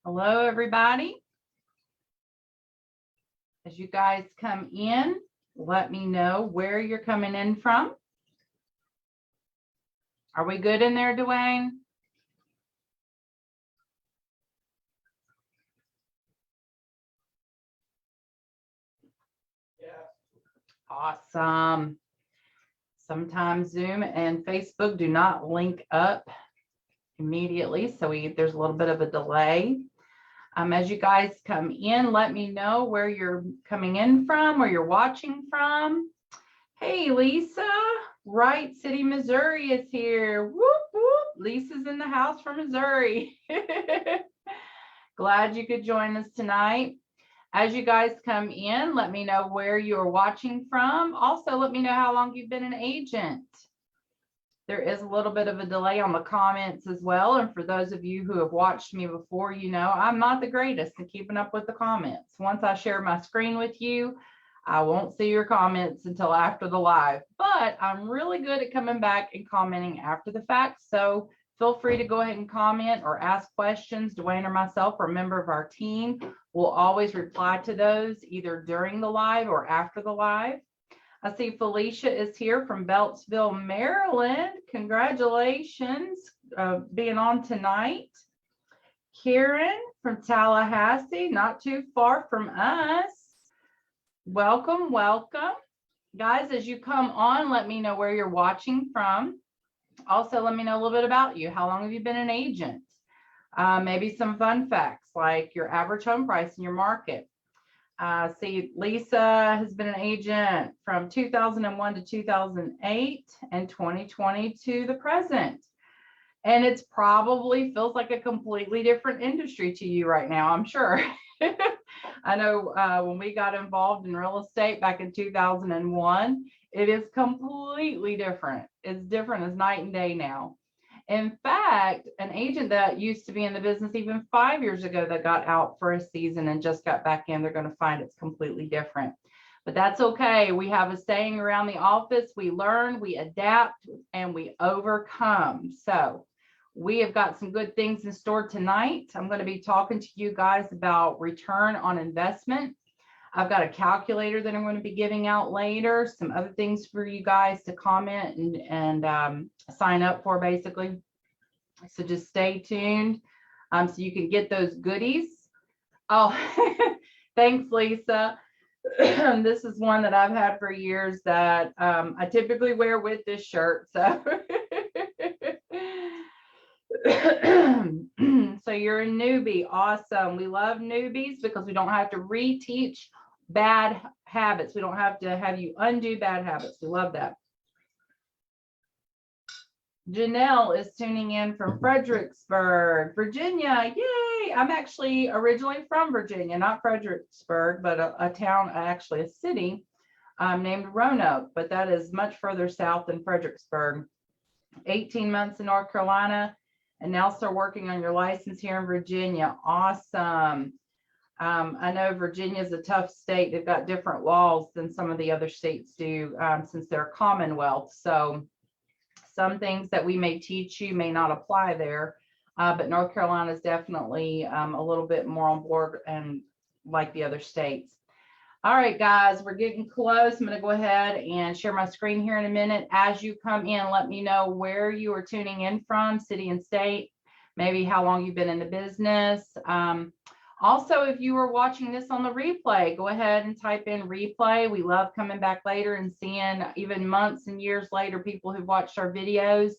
Hello, everybody. As you guys come in, let me know where you're coming in from. Are we good in there, Dwayne? Yeah. Awesome. Sometimes Zoom and Facebook do not link up immediately, so there's a little bit of a delay. As you guys come in, let me know where you're coming in from, where you're watching from. Hey, Lisa, Wright City, Missouri is here. Whoop, whoop. Lisa's in the house from Missouri. Glad you could join us tonight. As you guys come in, let me know where you're watching from. Also, let me know how long you've been an agent. There is a little bit of a delay on the comments as well. And for those of you who have watched me before, you know I'm not the greatest at keeping up with the comments. Once I share my screen with you, I won't see your comments until after the live, but I'm really good at coming back and commenting after the fact. So feel free to go ahead and comment or ask questions. Dwayne or myself or a member of our team will always reply to those either during the live or after the live. I see Felicia is here from Beltsville, Maryland. Congratulations being on tonight. Karen from Tallahassee, not too far from us. Welcome, welcome. Guys, as you come on, let me know where you're watching from. Also, let me know a little bit about you. How long have you been an agent? Maybe some fun facts like your average home price in your market. See, Lisa has been an agent from 2001 to 2008 and 2020 to the present. And it's probably feels like a completely different industry to you right now, I'm sure. I know when we got involved in real estate back in 2001, it is completely different. It's different as night and day now. In fact, an agent that used to be in the business even 5 years ago that got out for a season and just got back in, they're going to find it's completely different. But that's okay. We have a saying around the office: we learn, we adapt, and we overcome. So we have got some good things in store tonight. I'm going to be talking to you guys about return on investment. I've got a calculator that I'm going to be giving out later, some other things for you guys to comment and sign up for, basically. So just stay tuned so you can get those goodies. Oh, thanks, Lisa. This is one that I've had for years that I typically wear with this shirt. So, so you're a newbie. Awesome. We love newbies because we don't have to reteach bad habits. We don't have to have you undo bad habits. We love that. Janelle is tuning in from Fredericksburg, Virginia. Yay! I'm actually originally from Virginia, not Fredericksburg, but a town, actually a city named Roanoke, but that is much further south than Fredericksburg. 18 months in North Carolina, and now start working on your license here in Virginia. Awesome. I know Virginia is a tough state. They've got different laws than some of the other states do since they're a Commonwealth. So some things that we may teach you may not apply there, but North Carolina is definitely a little bit more on board and like the other states. All right, guys, we're getting close. I'm going to go ahead and share my screen here in a minute. As you come in, let me know where you are tuning in from, city and state, maybe how long you've been in the business. Also, if you are watching this on the replay, go ahead and type in replay. We love coming back later and seeing, even months and years later, people who've watched our videos.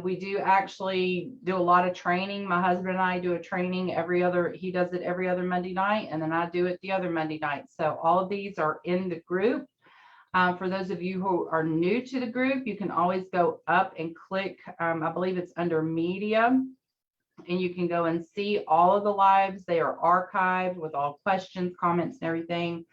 We do actually do a lot of training. My husband and I do a training he does it every other Monday night, and then I do it the other Monday night. So all of these are in the group. For those of you who are new to the group, you can always go up and click, I believe it's under media, and you can go and see all of the lives. They are archived with all questions, comments, and everything.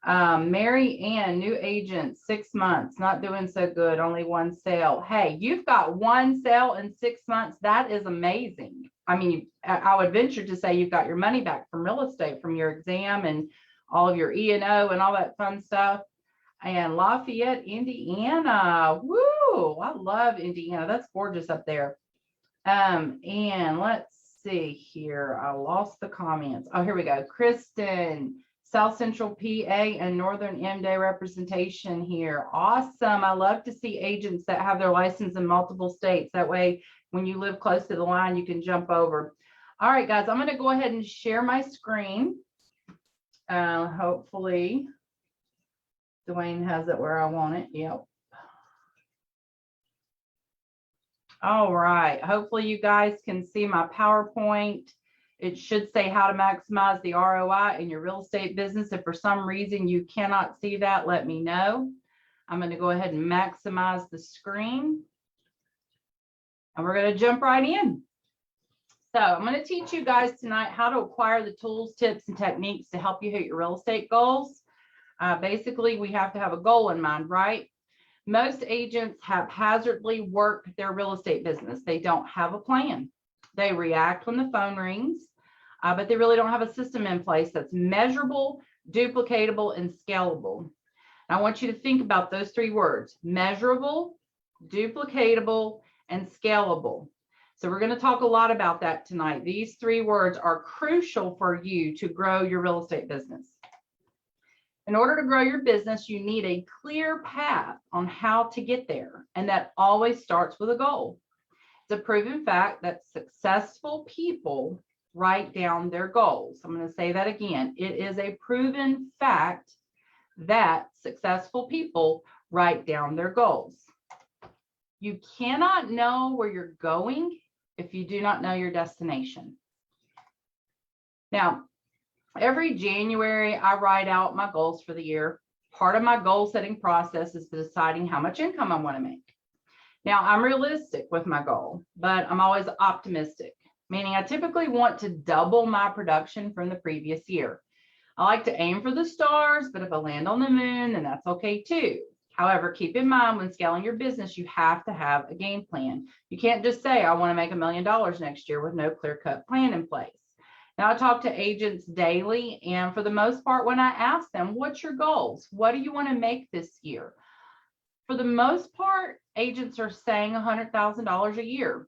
Mary Ann, new agent, 6 months, not doing so good, only one sale. Hey, you've got one sale in 6 months. That is amazing. I mean, I would venture to say you've got your money back from real estate, from your exam and all of your E&O and all that fun stuff. And Lafayette, Indiana. Woo! I love Indiana. That's gorgeous up there. And let's see here. I lost the comments. Oh, here we go. Kristen, South Central PA and Northern MD representation here. Awesome. I love to see agents that have their license in multiple states. That way, when you live close to the line, you can jump over. All right, guys, I'm going to go ahead and share my screen. Hopefully, Dwayne has it where I want it. Yep. All right. Hopefully, you guys can see my PowerPoint. It should say how to maximize the ROI in your real estate business. If for some reason you cannot see that, let me know. I'm going to go ahead and maximize the screen. And we're going to jump right in. So I'm going to teach you guys tonight how to acquire the tools, tips, and techniques to help you hit your real estate goals. Basically, we have to have a goal in mind, right? Most agents haphazardly work their real estate business. They don't have a plan. They react when the phone rings, but they really don't have a system in place that's measurable, duplicatable, and scalable. And I want you to think about those three words: measurable, duplicatable, and scalable. So we're going to talk a lot about that tonight. These three words are crucial for you to grow your real estate business. In order to grow your business, you need a clear path on how to get there, and that always starts with a goal. It's a proven fact that successful people write down their goals. I'm going to say that again. It is a proven fact that successful people write down their goals. You cannot know where you're going if you do not know your destination. Now, every January, I write out my goals for the year. Part of my goal setting process is deciding how much income I want to make. Now, I'm realistic with my goal, but I'm always optimistic, meaning I typically want to double my production from the previous year. I like to aim for the stars, but if I land on the moon, then that's okay too. However, keep in mind when scaling your business, you have to have a game plan. You can't just say, I want to make $1 million next year with no clear-cut plan in place. Now, I talk to agents daily, and for the most part, when I ask them, what's your goals? What do you want to make this year? For the most part, agents are saying $100,000 a year.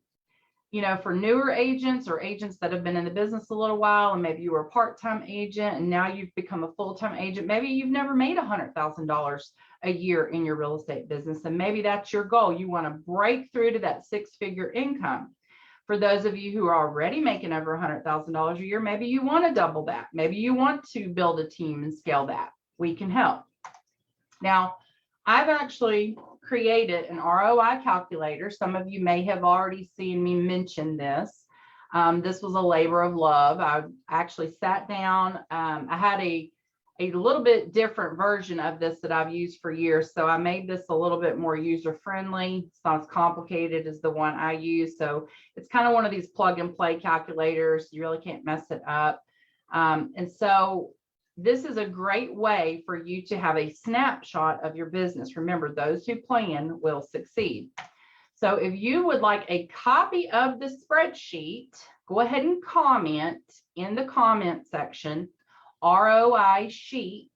You know, for newer agents or agents that have been in the business a little while, and maybe you were a part-time agent and now you've become a full-time agent, maybe you've never made $100,000 a year in your real estate business, and maybe that's your goal. You want to break through to that six-figure income. For those of you who are already making over $100,000 a year, maybe you want to double that. Maybe you want to build a team and scale that. We can help. Now, I've actually created an ROI calculator. Some of you may have already seen me mention this. This was a labor of love. I actually sat down. I had a little bit different version of this that I've used for years. So I made this a little bit more user-friendly. It's not as complicated as the one I use. So it's kind of one of these plug and play calculators. You really can't mess it up. And so this is a great way for you to have a snapshot of your business. Remember, those who plan will succeed. So if you would like a copy of the spreadsheet, go ahead and comment in the comment section, ROI sheet,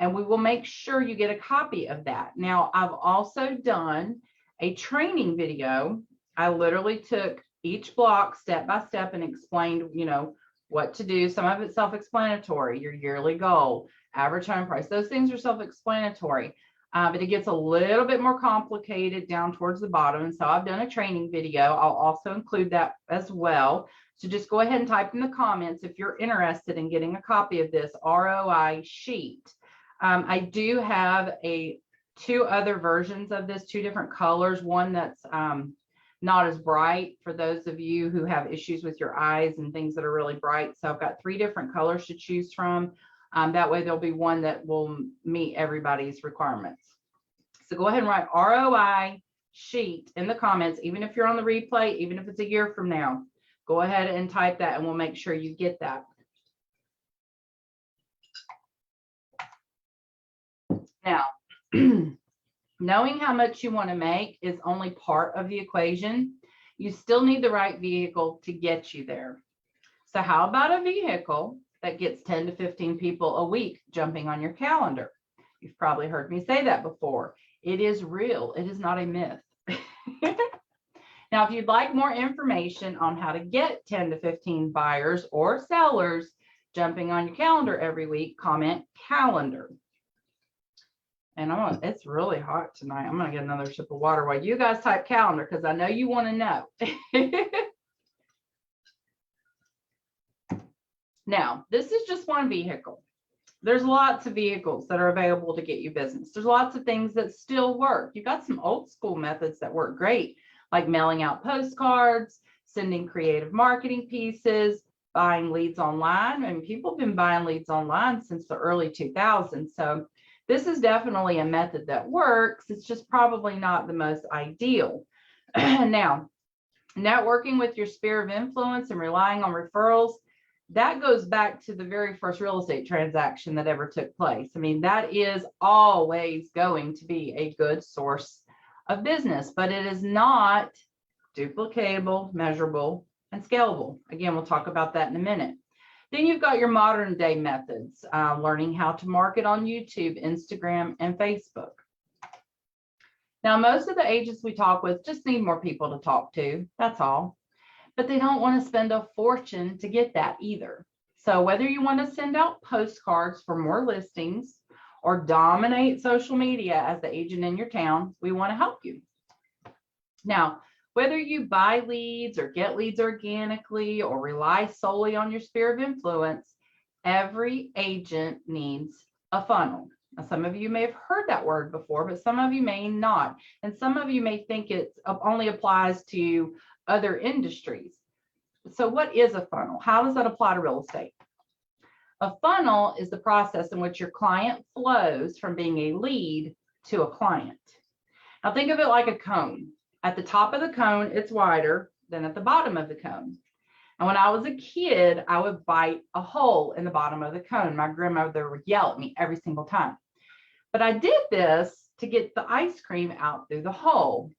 and we will make sure you get a copy of that. Now, I've also done a training video. I literally took each block step by step and explained, you know, what to do. Some of it's self-explanatory, your yearly goal, average home price. Those things are self-explanatory, but it gets a little bit more complicated down towards the bottom. And so I've done a training video. I'll also include that as well. So just go ahead and type in the comments if you're interested in getting a copy of this ROI sheet. I do have two other versions of this, two different colors, one that's not as bright for those of you who have issues with your eyes and things that are really bright. So I've got 3 different colors to choose from. That way there'll be one that will meet everybody's requirements. So go ahead and write ROI sheet in the comments, even if you're on the replay, even if it's a year from now. Go ahead and type that and we'll make sure you get that. Now, knowing how much you want to make is only part of the equation. You still need the right vehicle to get you there. So how about a vehicle that gets 10 to 15 people a week jumping on your calendar? You've probably heard me say that before. It is real. It is not a myth. Now, if you'd like more information on how to get 10 to 15 buyers or sellers jumping on your calendar every week, comment calendar. And it's really hot tonight. I'm going to get another sip of water while you guys type calendar, because I know you want to know. Now, this is just one vehicle. There's lots of vehicles that are available to get you business. There's lots of things that still work. You've got some old school methods that work great, like mailing out postcards, sending creative marketing pieces, buying leads online. I mean, people have been buying leads online since the early 2000s. So this is definitely a method that works. It's just probably not the most ideal. Now, networking with your sphere of influence and relying on referrals, that goes back to the very first real estate transaction that ever took place. I mean, that is always going to be a good source of business, but it is not duplicatable, measurable, and scalable. Again, we'll talk about that in a minute. Then you've got your modern day methods, learning how to market on YouTube, Instagram, and Facebook. Now, most of the agents we talk with just need more people to talk to. That's all. But they don't want to spend a fortune to get that either. So whether you want to send out postcards for more listings or dominate social media as the agent in your town, we want to help you. Now, whether you buy leads or get leads organically or rely solely on your sphere of influence, every agent needs a funnel. Now, some of you may have heard that word before, but some of you may not. And some of you may think it only applies to other industries. So what is a funnel? How does that apply to real estate? A funnel is the process in which your client flows from being a lead to a client. Now think of it like a cone. At the top of the cone, it's wider than at the bottom of the cone. And when I was a kid, I would bite a hole in the bottom of the cone. My grandmother would yell at me every single time. But I did this to get the ice cream out through the hole.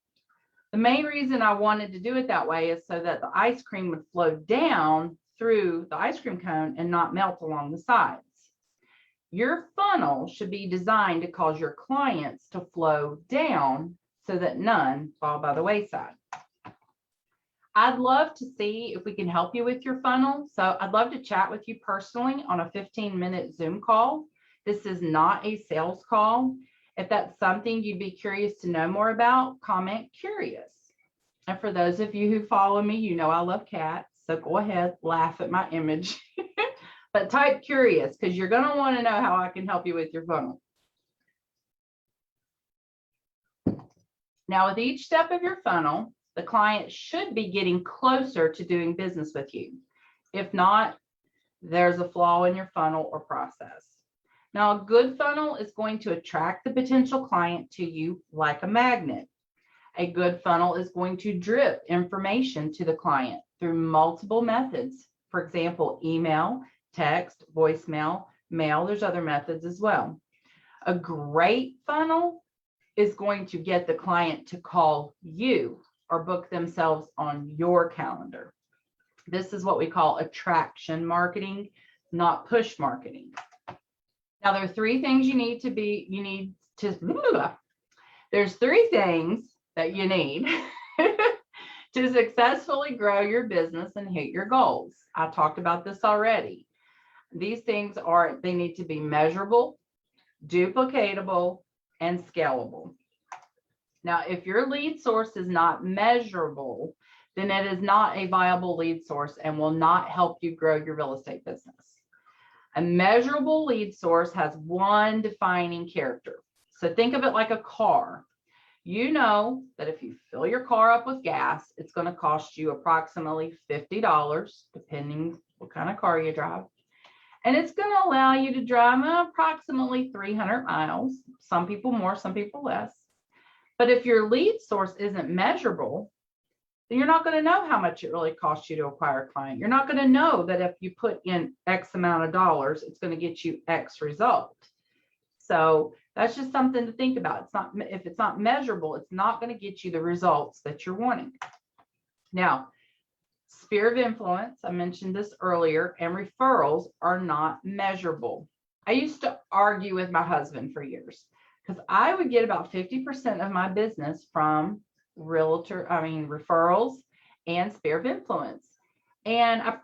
The main reason I wanted to do it that way is so that the ice cream would flow down through the ice cream cone and not melt along the sides. Your funnel should be designed to cause your clients to flow down so that none fall by the wayside. I'd love to see if we can help you with your funnel. So I'd love to chat with you personally on a 15-minute Zoom call. This is not a sales call. If that's something you'd be curious to know more about, comment curious. And for those of you who follow me, you know I love cats. So go ahead, laugh at my image. But type curious, because you're going to want to know how I can help you with your funnel. Now, with each step of your funnel, the client should be getting closer to doing business with you. If not, there's a flaw in your funnel or process. Now, a good funnel is going to attract the potential client to you like a magnet. A good funnel is going to drip information to the client through multiple methods. For example, email, text, voicemail, mail. There's other methods as well. A great funnel is going to get the client to call you or book themselves on your calendar. This is what we call attraction marketing, not push marketing. Now, there are three things there's three things that you need to successfully grow your business and hit your goals. I talked about this already. These things they need to be measurable, duplicatable, and scalable. Now, if your lead source is not measurable, then it is not a viable lead source and will not help you grow your real estate business. A measurable lead source has one defining character. So think of it like a car. You know that if you fill your car up with gas, it's going to cost you approximately $50, depending what kind of car you drive. And it's going to allow you to drive approximately 300 miles, some people more, some people less. But if your lead source isn't measurable, then you're not going to know how much it really costs you to acquire a client. You're not going to know that if you put in X amount of dollars, it's going to get you X result. So that's just something to think about. If it's not measurable, it's not going to get you the results that you're wanting. Now, sphere of influence, I mentioned this earlier, and referrals are not measurable. I used to argue with my husband for years because I would get about 50% of my business from referrals, and sphere of influence. And I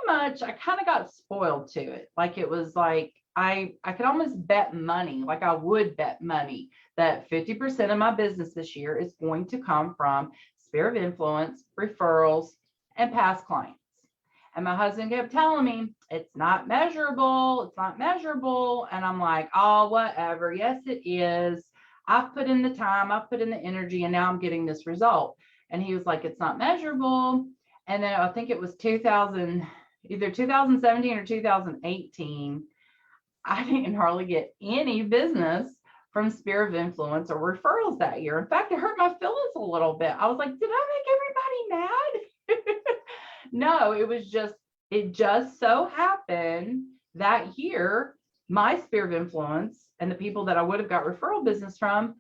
kind of got spoiled to it. Like it was like, I could almost bet money, like I would bet money that 50% of my business this year is going to come from sphere of influence, referrals, and past clients. And my husband kept telling me, it's not measurable. It's not measurable. And I'm like, oh, whatever. Yes, it is. I've put in the time, I've put in the energy, and now I'm getting this result. And he was like, it's not measurable. And then I think it was either 2017 or 2018. I didn't hardly get any business from sphere of influence or referrals that year. In fact, it hurt my feelings a little bit. I was like, did I make everybody mad? No, it just so happened that year, my sphere of influence and the people that I would have got referral business from,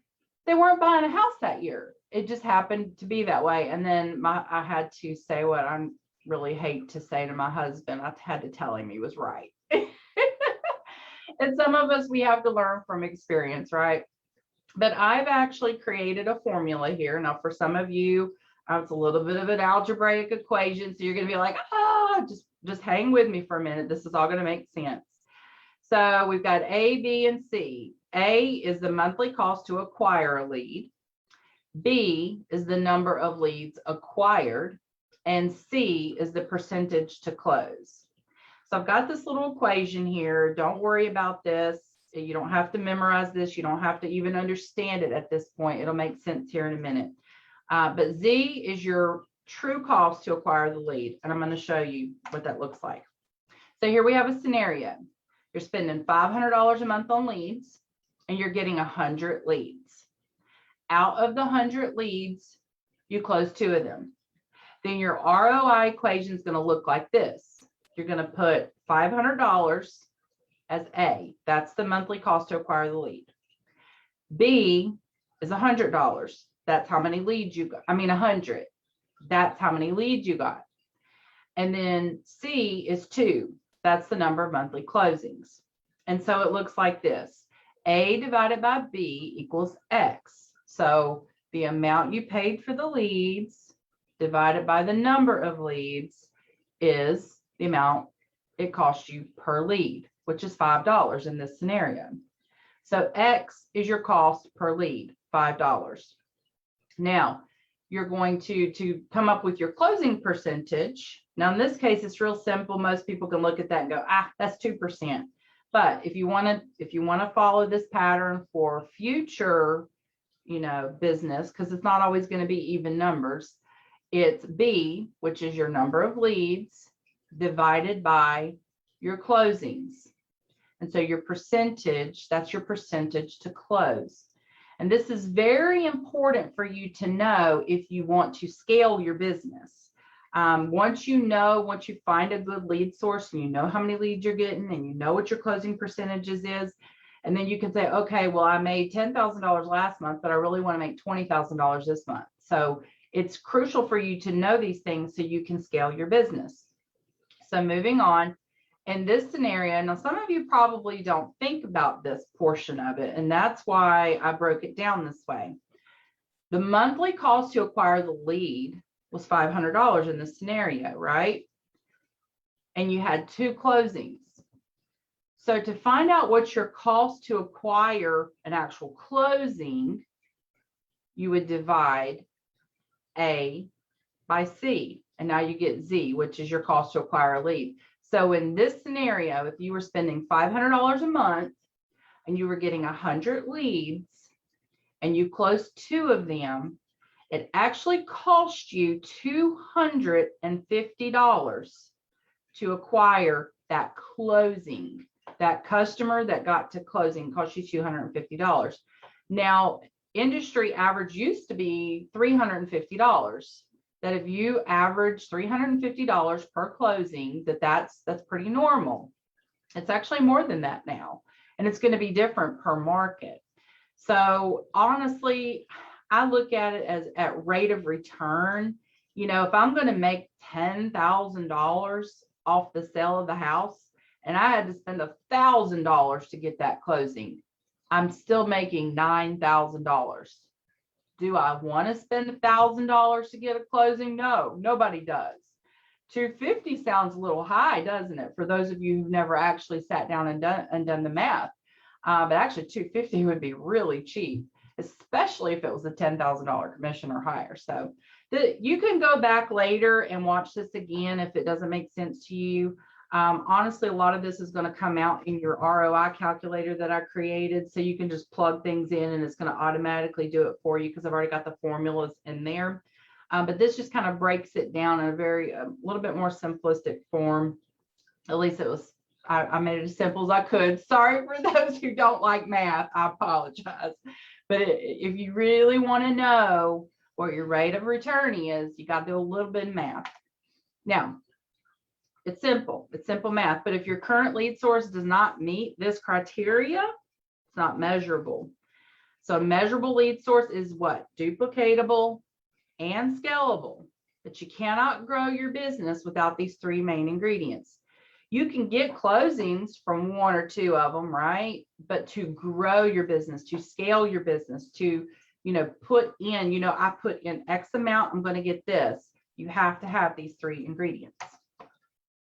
they weren't buying a house that year. It just happened to be that way. And then I had to say what I really hate to say to my husband. I had to tell him he was right. And some of us, we have to learn from experience, right? But I've actually created a formula here. Now, for some of you, it's a little bit of an algebraic equation. So you're going to be like, just hang with me for a minute. This is all going to make sense. So we've got A, B, and C. A is the monthly cost to acquire a lead. B is the number of leads acquired. And C is the percentage to close. So I've got this little equation here. Don't worry about this. You don't have to memorize this. You don't have to even understand it at this point. It'll make sense here in a minute. But Z is your true cost to acquire the lead. And I'm going to show you what that looks like. So here we have a scenario. You're spending $500 a month on leads, and you're getting 100 leads. Out of the 100 leads, you close 2 of them. Then your ROI equation is going to look like this. You're going to put $500 as A. That's the monthly cost to acquire the lead. B is $100. That's how many leads you got. 100. That's how many leads you got. And then C is 2. That's the number of monthly closings. And so it looks like this. A divided by B equals X. So the amount you paid for the leads divided by the number of leads is the amount it costs you per lead, which is $5 in this scenario. So X is your cost per lead, $5. Now, you're going to come up with your closing percentage. Now, in this case, it's real simple. Most people can look at that and go, that's 2%. But if you want to follow this pattern for future, business, because it's not always going to be even numbers, it's B, which is your number of leads, divided by your closings. And so your percentage, that's your percentage to close. And this is very important for you to know if you want to scale your business. Once you find a good lead source and you know how many leads you're getting and you know what your closing percentages is, and then you can say, okay, well, I made $10,000 last month, but I really want to make $20,000 this month. So it's crucial for you to know these things so you can scale your business. So moving on, in this scenario, now some of you probably don't think about this portion of it, and that's why I broke it down this way. The monthly cost to acquire the lead was $500 in this scenario, right? And you had 2 closings. So to find out what your cost to acquire an actual closing, you would divide A by C. And now you get Z, which is your cost to acquire a lead. So in this scenario, if you were spending $500 a month and you were getting 100 leads and you closed 2 of them, it actually cost you $250 to acquire that closing. That customer that got to closing cost you $250. Now, industry average used to be $350. That if you average $350 per closing, that's pretty normal. It's actually more than that now, and it's going to be different per market. So honestly, I look at it as at rate of return. If I'm going to make $10,000 off the sale of the house, and I had to spend $1,000 to get that closing, I'm still making $9,000. Do I want to spend $1,000 to get a closing? No, nobody does. 250 sounds a little high, doesn't it? For those of you who've never actually sat down and done the math. But actually 250 would be really cheap, especially if it was a $10,000 commission or higher. So you can go back later and watch this again if it doesn't make sense to you. Honestly, a lot of this is going to come out in your ROI calculator that I created. So you can just plug things in and it's going to automatically do it for you because I've already got the formulas in there. But this just kind of breaks it down in a little bit more simplistic form. At least it was, I made it as simple as I could. Sorry for those who don't like math, I apologize. But if you really want to know what your rate of return is, you got to do a little bit of math. Now, it's simple math, but if your current lead source does not meet this criteria, it's not measurable. So a measurable lead source is what? Duplicatable and scalable, but you cannot grow your business without these three main ingredients. You can get closings from one or two of them, right? But to grow your business, to scale your business, to, put in, I put in X amount, I'm going to get this. You have to have these three ingredients.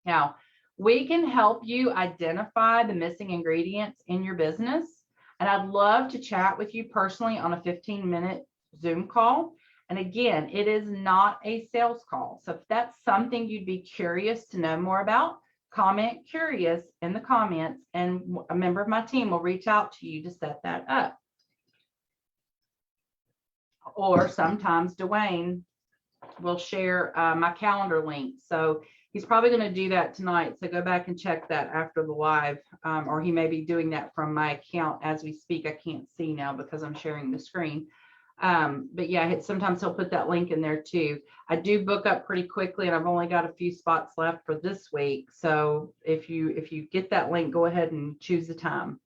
Now, we can help you identify the missing ingredients in your business. And I'd love to chat with you personally on a 15-minute Zoom call. And again, it is not a sales call. So if that's something you'd be curious to know more about, comment curious in the comments and a member of my team will reach out to you to set that up. Or sometimes Dwayne will share my calendar link. So he's probably going to do that tonight. So go back and check that after the live, or he may be doing that from my account as we speak. I can't see now because I'm sharing the screen. But yeah, sometimes he'll put that link in there too. I do book up pretty quickly and I've only got a few spots left for this week. So if you get that link, go ahead and choose the time.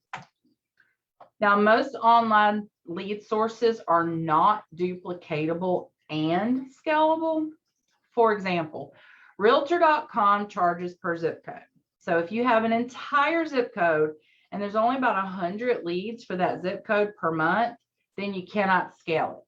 Now, most online lead sources are not duplicatable and scalable. For example, Realtor.com charges per zip code. So if you have an entire zip code and there's only about 100 leads for that zip code per month, then you cannot scale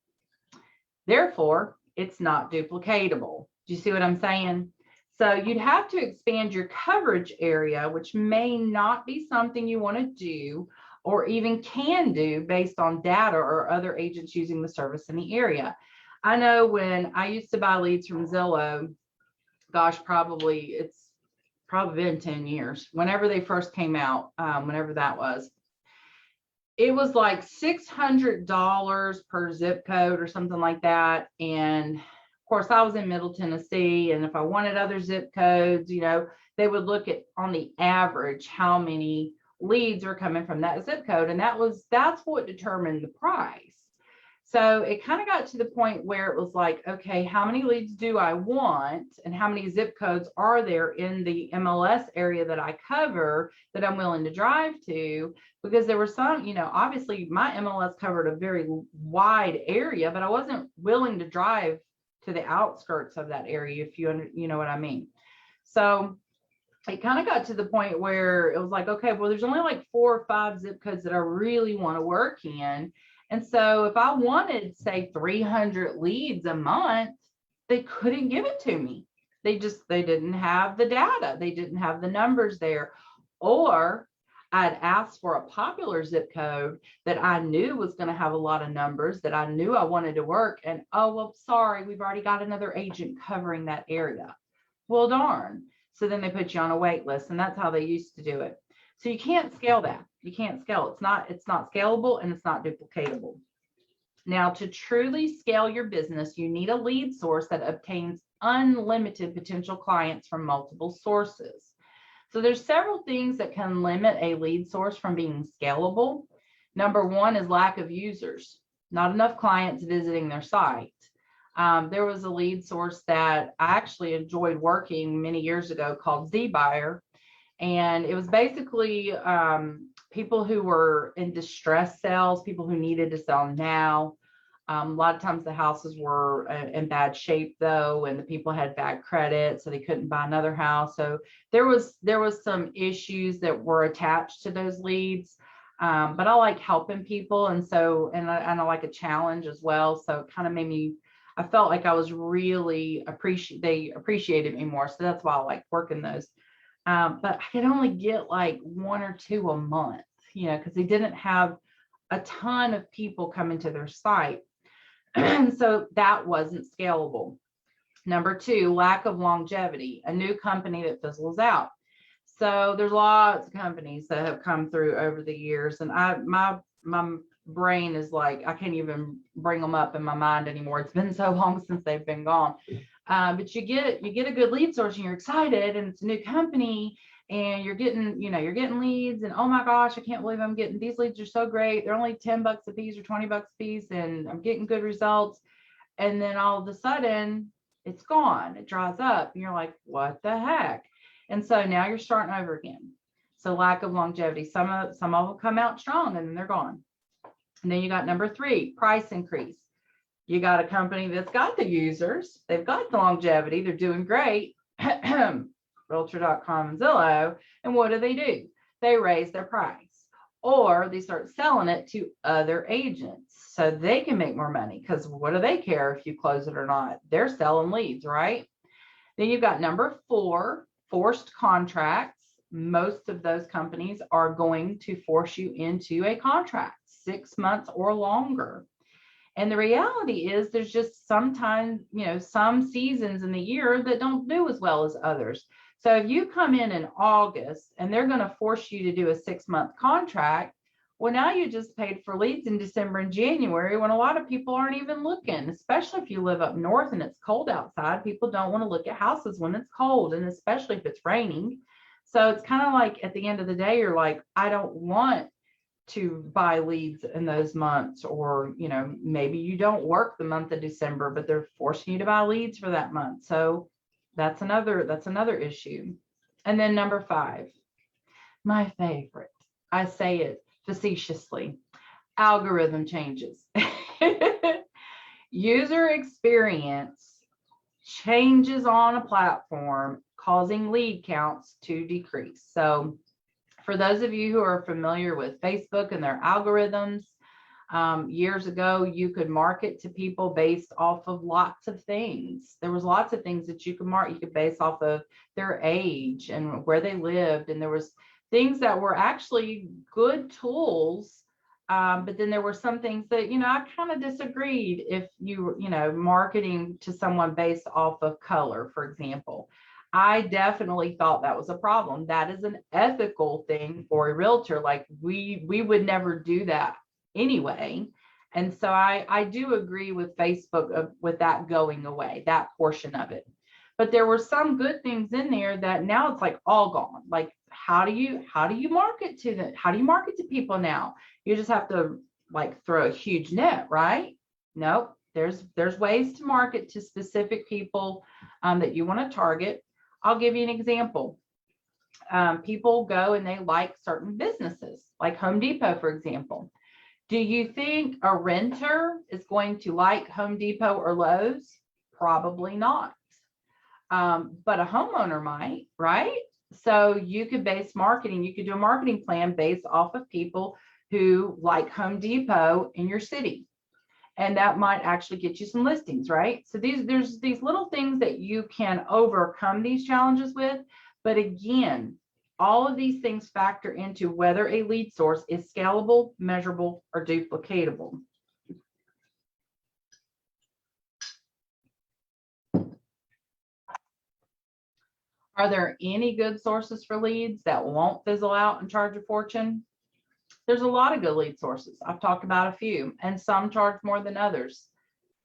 it. Therefore, it's not duplicatable. Do you see what I'm saying? So you'd have to expand your coverage area, which may not be something you want to do or even can do based on data or other agents using the service in the area. I know when I used to buy leads from Zillow, gosh, it's probably been 10 years, whenever they first came out, whenever that was. It was like $600 per zip code or something like that. And of course, I was in Middle Tennessee. And if I wanted other zip codes, they would look at on the average how many leads are coming from that zip code. And that's what determined the price. So it kind of got to the point where it was like, okay, how many leads do I want? And how many zip codes are there in the MLS area that I cover that I'm willing to drive to? Because there were some, obviously my MLS covered a very wide area, but I wasn't willing to drive to the outskirts of that area, if you know what I mean. So it kind of got to the point where it was like, okay, well, there's only like 4 or 5 zip codes that I really want to work in. And so if I wanted, say, 300 leads a month, they couldn't give it to me. They didn't have the data. They didn't have the numbers there. Or I'd asked for a popular zip code that I knew was going to have a lot of numbers that I knew I wanted to work. And, oh, well, sorry, we've already got another agent covering that area. Well, darn. So then they put you on a wait list, and that's how they used to do it. So you can't scale that. You can't scale. It's not scalable and it's not duplicatable. Now, to truly scale your business, you need a lead source that obtains unlimited potential clients from multiple sources. So there's several things that can limit a lead source from being scalable. Number one is lack of users, not enough clients visiting their site. There was a lead source that I actually enjoyed working many years ago called ZBuyer. And it was basically people who were in distress sales, people who needed to sell now. A lot of times the houses were in bad shape though, and the people had bad credit, so they couldn't buy another house. So there was some issues that were attached to those leads. But I like helping people. And so, and I like a challenge as well. So it kind of made me, I felt like I was really they appreciated me more. So that's why I like working those. But I could only get like 1 or 2 a month, because they didn't have a ton of people coming to their site. And so that wasn't scalable. Number 2, lack of longevity, a new company that fizzles out. So there's lots of companies that have come through over the years, and my brain is like, I can't even bring them up in my mind anymore. It's been so long since they've been gone. But you get a good lead source and you're excited, and it's a new company, and you're getting leads, and oh my gosh, I can't believe I'm getting these leads. Are so great. They're only $10 a piece or $20 a piece, and I'm getting good results. And then all of a sudden it's gone. It dries up, and you're like, what the heck? And so now you're starting over again. So lack of longevity. Some of them come out strong and then they're gone. And then you got number 3, price increase. You got a company that's got the users, they've got the longevity, they're doing great. Realtor.com and Zillow. And what do? They raise their price, or they start selling it to other agents so they can make more money. Because what do they care if you close it or not? They're selling leads, right? Then you've got number 4, forced contracts. Most of those companies are going to force you into a contract, 6 months or longer. And the reality is there's just sometimes, some seasons in the year that don't do as well as others. So if you come in August and they're going to force you to do a 6-month contract, well, now you just paid for leads in December and January when a lot of people aren't even looking, especially if you live up north and it's cold outside. People don't want to look at houses when it's cold, and especially if it's raining. So it's kind of like at the end of the day, you're like, I don't want to buy leads in those months. Or, maybe you don't work the month of December, but they're forcing you to buy leads for that month. So that's another issue. And then number 5, my favorite, I say it facetiously, algorithm changes. User experience changes on a platform, causing lead counts to decrease. So for those of you who are familiar with Facebook and their algorithms, years ago, you could market to people based off of lots of things. There was lots of things that you could market. You could base off of their age and where they lived. And there was things that were actually good tools. But then there were some things that, I kind of disagreed if you were, marketing to someone based off of color, for example. I definitely thought that was a problem. That is an ethical thing for a realtor. Like we would never do that anyway. And so I do agree with Facebook with that going away, that portion of it. But there were some good things in there that now it's like all gone. Like how do you market to them? How do you market to people now? You just have to like throw a huge net, right? Nope. There's ways to market to specific people that you want to target. I'll give you an example. People go and they like certain businesses, like Home Depot, for example. Do you think a renter is going to like Home Depot or Lowe's? Probably not. But a homeowner might, right? So you could base marketing, you could do a marketing plan based off of people who like Home Depot in your city. And that might actually get you some listings, right? So there's these little things that you can overcome these challenges with. But again, all of these things factor into whether a lead source is scalable, measurable, or duplicatable. Are there any good sources for leads that won't fizzle out and charge a fortune? There's a lot of good lead sources. I've talked about a few, and some charge more than others,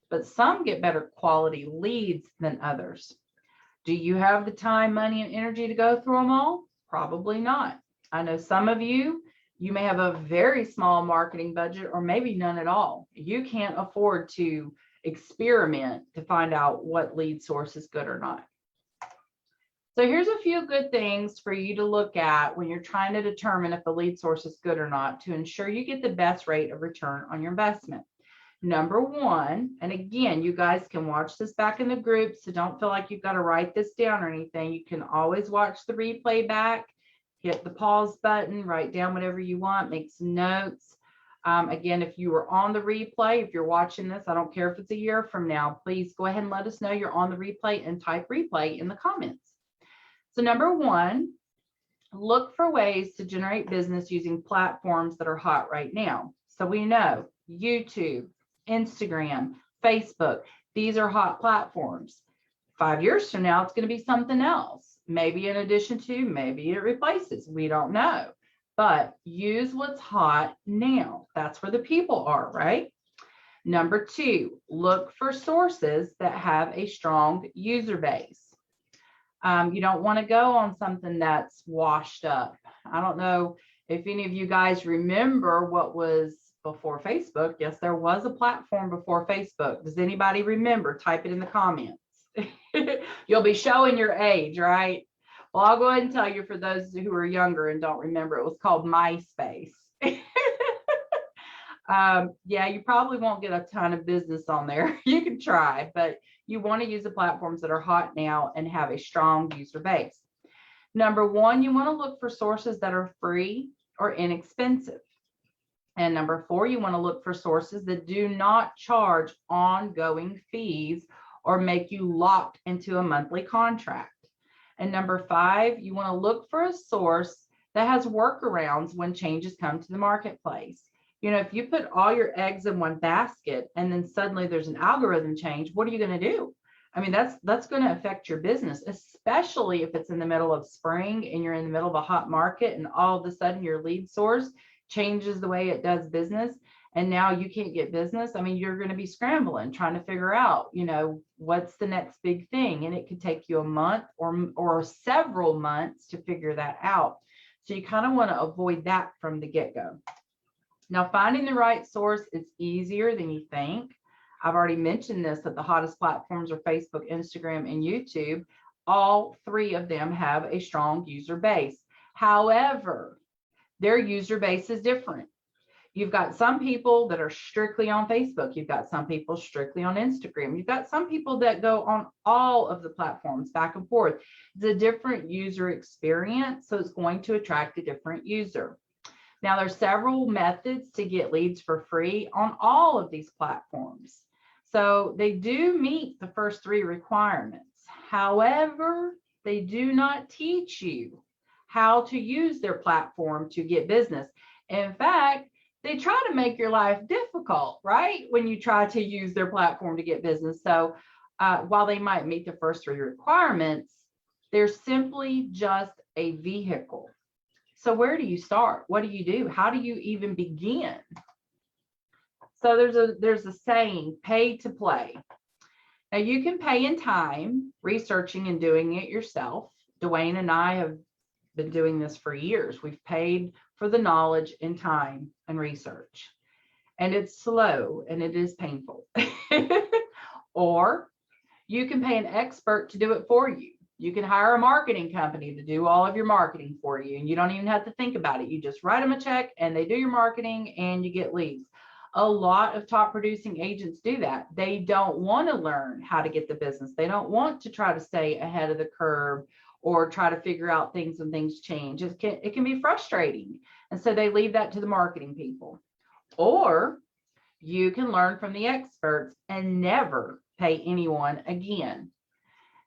but some get better quality leads than others. Do you have the time, money, and energy to go through them all? Probably not. I know some of you may have a very small marketing budget or maybe none at all. You can't afford to experiment to find out what lead source is good or not. So here's a few good things for you to look at when you're trying to determine if the lead source is good or not to ensure you get the best rate of return on your investment. Number 1, and again, you guys can watch this back in the group, so don't feel like you've got to write this down or anything. You can always watch the replay back hit the pause button, write down whatever you want, make some notes. Again, if you were on the replay, if you're watching this, I don't care if it's a year from now, please go ahead and let us know you're on the replay and type replay in the comments. So number one, look for ways to generate business using platforms that are hot right now. So we know YouTube, Instagram, Facebook, these are hot platforms. 5 years from now, it's going to be something else. Maybe in addition to, maybe it replaces. We don't know. But use what's hot now. That's where the people are, right? Number two, look for sources that have a strong user base. You don't want to go on something that's washed up. I don't know if any of you guys remember what was before Facebook. Yes, there was a platform before Facebook. Does anybody remember? Type it in the comments. You'll be showing your age, right? Well, I'll go ahead and tell you for those who are younger and don't remember, it was called MySpace. Yeah, you probably won't get a ton of business on there. You can try, but you want to use the platforms that are hot now and have a strong user base. Number one, you want to look for sources that are free or inexpensive. And number four, you want to look for sources that do not charge ongoing fees or make you locked into a monthly contract. And number five, you want to look for a source that has workarounds when changes come to the marketplace. You know, if you put all your eggs in one basket and then suddenly there's an algorithm change, what are you going to do? I mean, that's going to affect your business, especially if it's in the middle of spring and you're in the middle of a hot market and all of a sudden your lead source changes the way it does business and now you can't get business. I mean, you're going to be scrambling, trying to figure out, you know, what's the next big thing. And it could take you a month or several months to figure that out. So you kind of want to avoid that from the get-go. Now, finding the right source is easier than you think. I've already mentioned this, that the hottest platforms are Facebook, Instagram, and YouTube. All three of them have a strong user base. However, their user base is different. You've got some people that are strictly on Facebook. You've got some people strictly on Instagram. You've got some people that go on all of the platforms back and forth. It's a different user experience, so it's going to attract a different user. Now, there's several methods to get leads for free on all of these platforms. So they do meet the first three requirements. However, they do not teach you how to use their platform to get business. In fact, they try to make your life difficult, right? When you try to use their platform to get business. So while they might meet the first three requirements, they're simply just a vehicle. So where do you start? What do you do? How do you even begin? So there's a saying, pay to play. Now you can pay in time, researching and doing it yourself. Dwayne and I have been doing this for years. We've paid for the knowledge in time and research. And it's slow and it is painful. Or you can pay an expert to do it for you. You can hire a marketing company to do all of your marketing for you, and you don't even have to think about it. You just write them a check and they do your marketing and you get leads. A lot of top producing agents do that. They don't want to learn how to get the business. They don't want to try to stay ahead of the curve or try to figure out things when things change. It can be frustrating. And so they leave that to the marketing people. Or you can learn from the experts and never pay anyone again.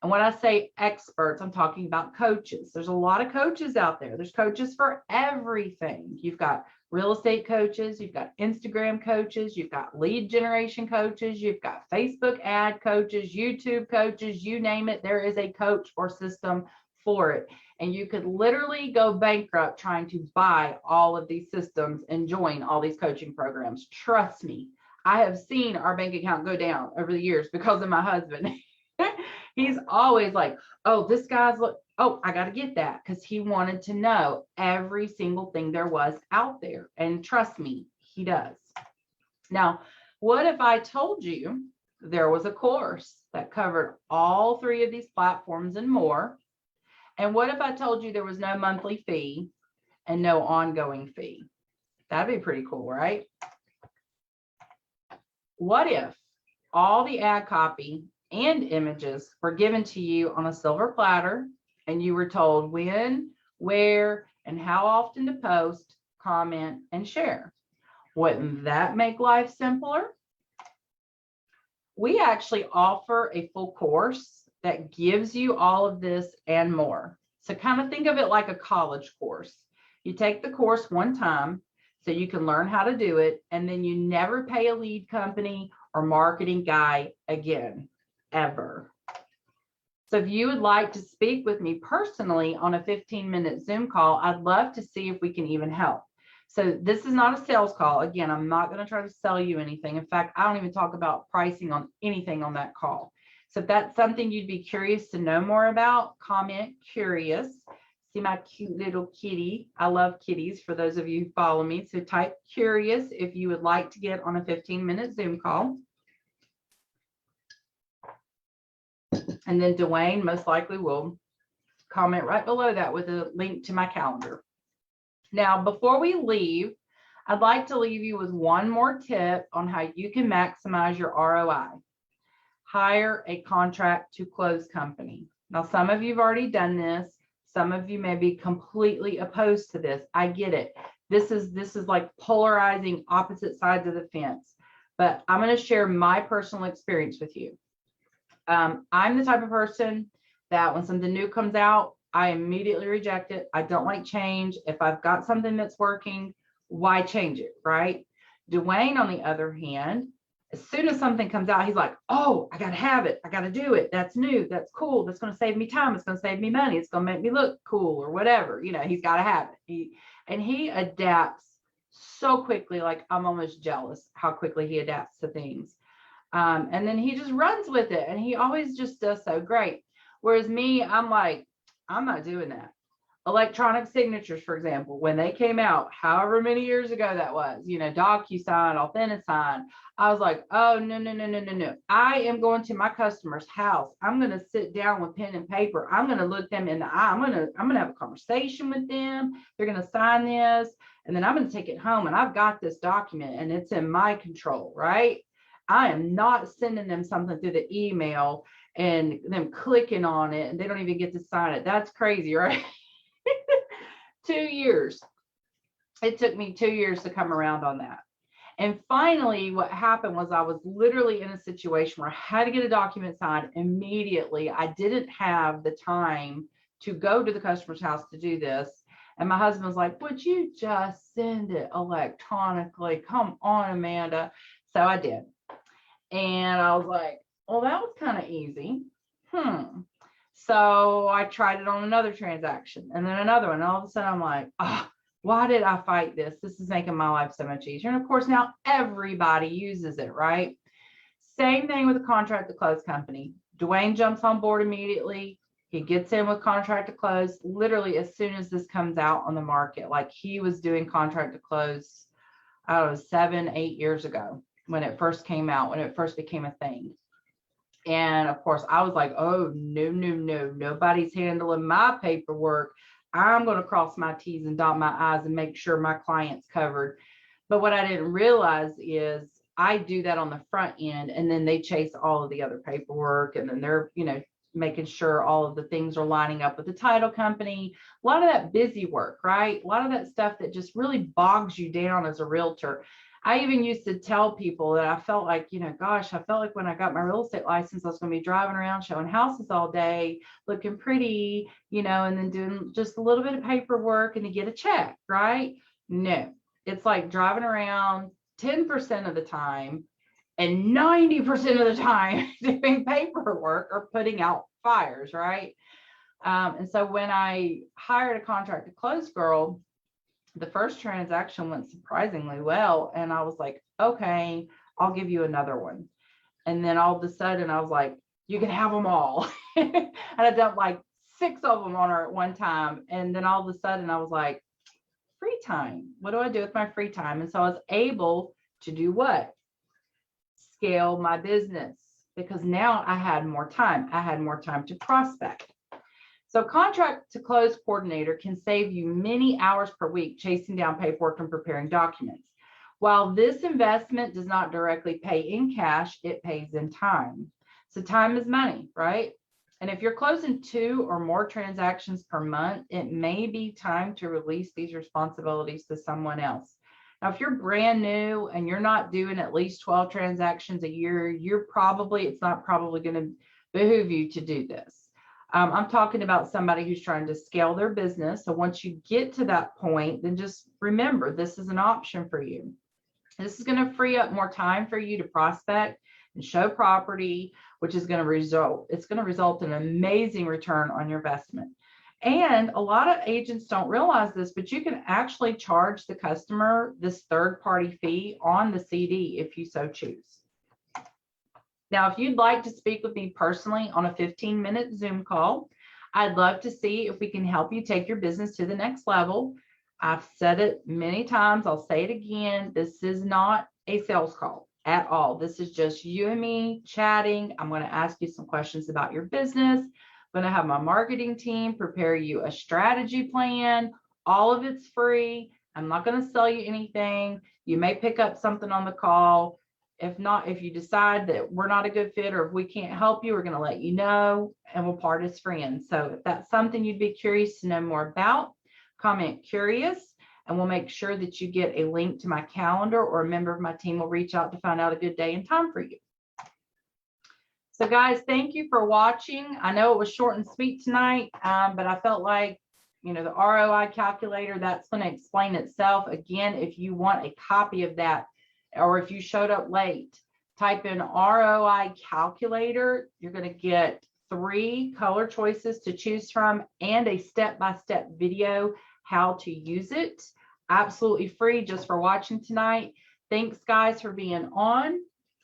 And when I say experts, I'm talking about coaches. There's a lot of coaches out there. There's coaches for everything. You've got real estate coaches, you've got Instagram coaches, you've got lead generation coaches, you've got Facebook ad coaches, YouTube coaches, you name it, there is a coach or system for it. And you could literally go bankrupt trying to buy all of these systems and join all these coaching programs. Trust me, I have seen our bank account go down over the years because of my husband. He's always like, oh, this guy's look, oh, I got to get that, because he wanted to know every single thing there was out there. And trust me, he does. Now, what if I told you there was a course that covered all three of these platforms and more? And what if I told you there was no monthly fee and no ongoing fee? That'd be pretty cool, right? What if all the ad copy and images were given to you on a silver platter and you were told when, where, and how often to post, comment, and share. Wouldn't that make life simpler? We actually offer a full course that gives you all of this and more. So kind of think of it like a college course. You take the course one time so you can learn how to do it, and then you never pay a lead company or marketing guy again, ever. So if you would like to speak with me personally on a 15-minute Zoom call, I'd love to see if we can even help. So this is not a sales call. Again, I'm not going to try to sell you anything. In fact, I don't even talk about pricing on anything on that call. So if that's something you'd be curious to know more about, comment curious. See my cute little kitty. I love kitties for those of you who follow me. So type curious if you would like to get on a 15-minute Zoom call. And then Dwayne most likely will comment right below that with a link to my calendar. Now, before we leave, I'd like to leave you with one more tip on how you can maximize your ROI. Hire a contract to close company. Now, some of you have already done this. Some of you may be completely opposed to this. I get it. This is like polarizing opposite sides of the fence. But I'm going to share my personal experience with you. I'm the type of person that when something new comes out, I immediately reject it. I don't like change. If I've got something that's working, why change it, right? Dwayne, on the other hand, as soon as something comes out, he's like, oh, I got to have it. I got to do it. That's new. That's cool. That's going to save me time. It's going to save me money. It's going to make me look cool or whatever. You know, he's got to have it. He adapts so quickly. Like, I'm almost jealous how quickly he adapts to things. And then he just runs with it. And he always just does so great. Whereas me, I'm like, I'm not doing that. Electronic signatures, for example, when they came out, however many years ago that was, you know, DocuSign, AuthentiSign, I was like, oh, no. I am going to my customer's house. I'm going to sit down with pen and paper. I'm going to look them in the eye. I'm going to have a conversation with them. They're going to sign this, and then I'm going to take it home, and I've got this document, and it's in my control, right? I am not sending them something through the email and them clicking on it, and they don't even get to sign it. That's crazy, right? 2 years. It took me 2 years to come around on that. And finally, what happened was I was literally in a situation where I had to get a document signed immediately. I didn't have the time to go to the customer's house to do this. And my husband was like, would you just send it electronically? Come on, Amanda. So I did. And I was like, well, that was kind of easy. So I tried it on another transaction and then another one. And all of a sudden I'm like, oh, why did I fight this? This is making my life so much easier. And of course, now everybody uses it, right? Same thing with a contract to close company. Dwayne jumps on board immediately. He gets in with contract to close literally as soon as this comes out on the market. Like, he was doing contract to close, I don't know, 7, 8 years ago when it first came out, when it first became a thing. And of course, I was like, oh, no, nobody's handling my paperwork. I'm going to cross my T's and dot my I's and make sure my client's covered. But what I didn't realize is I do that on the front end, and then they chase all of the other paperwork, and then they're, you know, making sure all of the things are lining up with the title company. A lot of that busy work, right? A lot of that stuff that just really bogs you down as a realtor. I even used to tell people that I felt like, you know, gosh, I felt like when I got my real estate license, I was going to be driving around showing houses all day, looking pretty, you know, and then doing just a little bit of paperwork and to get a check, right? No, it's like driving around 10% of the time and 90% of the time doing paperwork or putting out fires, right? And so when I hired a contract to close girl, the first transaction went surprisingly well. And I was like, okay, I'll give you another one. And then all of a sudden I was like, you can have them all. And I dumped like 6 of them on her at one time. And then all of a sudden I was like, free time. What do I do with my free time? And so I was able to do what? Scale my business, because now I had more time. I had more time to prospect. So contract to close coordinator can save you many hours per week chasing down paperwork and preparing documents. While this investment does not directly pay in cash, it pays in time. So time is money, right? And if you're closing 2 or more transactions per month, it may be time to release these responsibilities to someone else. Now, if you're brand new and you're not doing at least 12 transactions a year, it's not probably going to behoove you to do this. I'm talking about somebody who's trying to scale their business. So once you get to that point, then just remember, this is an option for you. This is going to free up more time for you to prospect and show property, which is going to result in an amazing return on your investment. And a lot of agents don't realize this, but you can actually charge the customer this third-party fee on the CD if you so choose. Now, if you'd like to speak with me personally on a 15-minute Zoom call, I'd love to see if we can help you take your business to the next level. I've said it many times. I'll say it again. This is not a sales call at all. This is just you and me chatting. I'm going to ask you some questions about your business. I'm going to have my marketing team prepare you a strategy plan. All of it's free. I'm not going to sell you anything. You may pick up something on the call. If not, if you decide that we're not a good fit or if we can't help you, we're going to let you know and we'll part as friends. So if that's something you'd be curious to know more about, comment curious, and we'll make sure that you get a link to my calendar, or a member of my team will reach out to find out a good day and time for you. So guys, thank you for watching. I know it was short and sweet tonight, but I felt like, the ROI calculator, that's going to explain itself. Again, if you want a copy of that, or if you showed up late, type in ROI calculator. You're going to get 3 color choices to choose from and a step-by-step video how to use it. Absolutely free, just for watching tonight. Thanks guys for being on.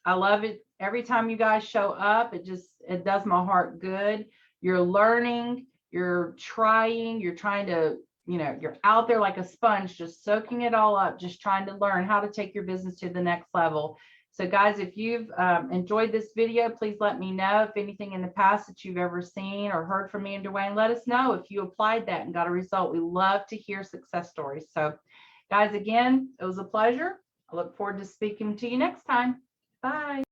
I love it. Every time you guys show up, it does my heart good. You're learning, you're trying to, you're out there like a sponge, just soaking it all up, just trying to learn how to take your business to the next level. So guys, if you've enjoyed this video, please let me know. If anything in the past that you've ever seen or heard from me and Dwayne, let us know if you applied that and got a result. We love to hear success stories. So guys, again, it was a pleasure. I look forward to speaking to you next time. Bye.